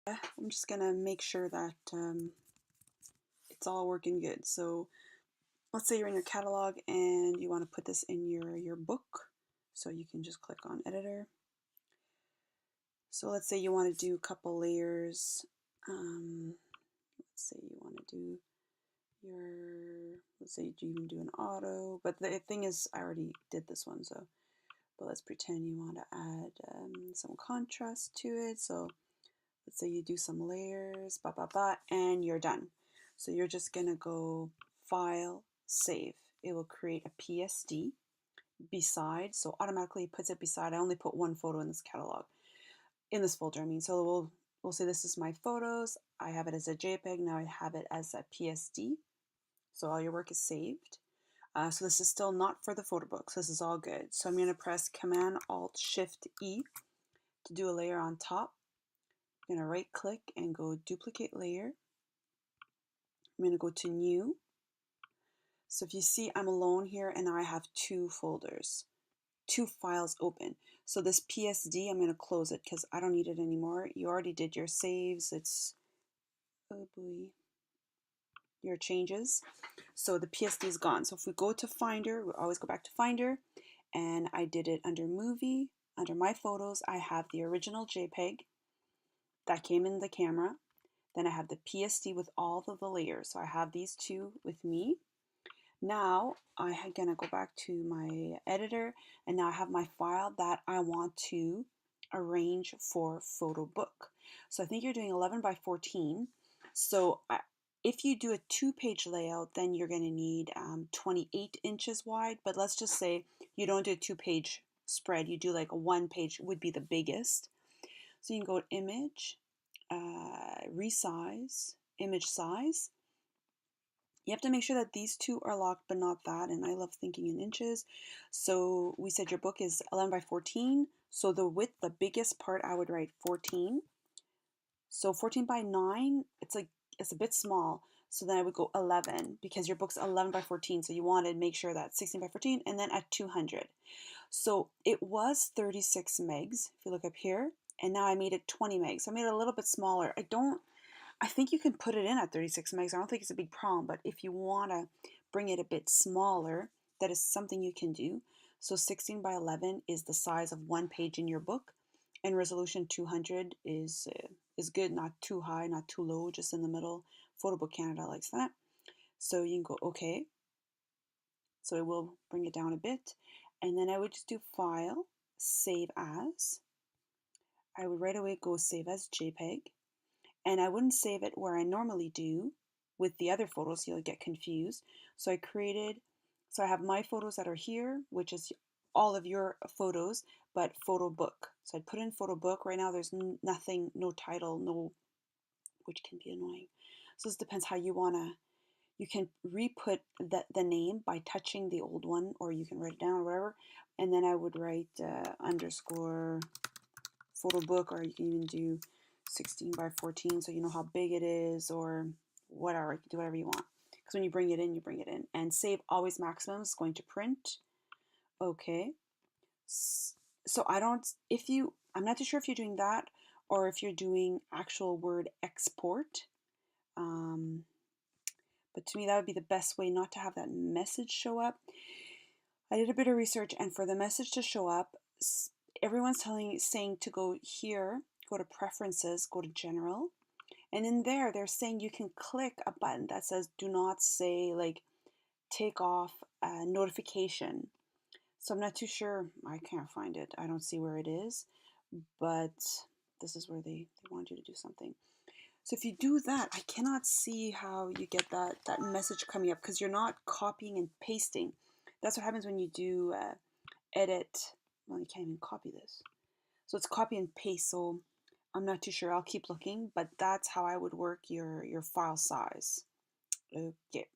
I'm just gonna make sure that it's all working good. So let's say you're in your catalog and you want to put this in your book. So you can just click on editor. So let's say you want to do a couple layers. Let's say you want to do let's say you even do an auto, but the thing is I already did this one, so, but let's pretend you want to add some contrast to it. So let's say you do some layers, and you're done. So you're just gonna go File, Save. It will create a PSD beside, so automatically it puts it beside. I only put one photo in this catalog, in this folder, I mean. So we'll say this is my photos. I have it as a JPEG. Now I have it as a PSD. So all your work is saved. So this is still not for the photo book. So this is all good. So I'm going to press Command Alt Shift E to do a layer on top. I'm going to right click and go duplicate layer. I'm going to go to new. So if you see, I'm alone here and now I have two folders, two files open. So this PSD, I'm going to close it because I don't need it anymore. You already did your saves. It's, oh boy, your changes. So the PSD is gone. So if we go to Finder, we always go back to Finder, and I did it under Movie. Under My Photos, I have the original JPEG that came in the camera. Then I have the PSD with all of the layers. So I have these two with me. Now I'm gonna go back to my editor, and now I have my file that I want to arrange for Photobook. So I think you're doing 11 by 14. So if you do a 2-page layout, then you're going to need 28 inches wide. But let's just say you don't do a 2-page spread. You do like a 1-page would be the biggest. So you can go to Image, Resize, Image Size. You have to make sure that these two are locked, but not that. And I love thinking in inches. So we said your book is 11 by 14. So the width, the biggest part, I would write 14. So 14 by 9, it's a bit small. So then I would go 11 because your book's 11 by 14. So you want to make sure that 16 by 14 and then at 200. So it was 36 megs if you look up here. And now I made it 20 megs. So I made it a little bit smaller. I think you can put it in at 36 megs. I don't think it's a big problem. But if you want to bring it a bit smaller, that is something you can do. So 16 by 11 is the size of one page in your book. And resolution 200 is good, not too high, not too low, just in the middle. Photobook Canada likes that. So you can go OK. So it will bring it down a bit. And then I would just do File, Save As. I would right away go Save as JPEG. And I wouldn't save it where I normally do with the other photos, you'll get confused. So I have my photos that are here, which is all of your photos, but Photobook. So I'd put in Photobook. Right now there's nothing, no title, which can be annoying. So this depends how you you can re-put the name by touching the old one, or you can write it down or whatever. And then I would write underscore Photobook, or you can even do 16 by 14 so you know how big it is, or whatever. You can do whatever you want. Because when you bring it in, you bring it in. And save always maximum is going to print. Okay. So I'm not too sure if you're doing that or if you're doing actual word export. But to me, that would be the best way not to have that message show up. I did a bit of research, and for the message to show up, everyone's saying to go here, go to Preferences, go to General, and in there, they're saying you can click a button that says do not say, like, take off notification. So I'm not too sure. I can't find it. I don't see where it is, but this is where they want you to do something. So if you do that, I cannot see how you get that message coming up because you're not copying and pasting. That's what happens when you do edit. Well, you can't even copy this. So it's copy and paste. So I'm not too sure. I'll keep looking, but that's how I would work your file size. Okay.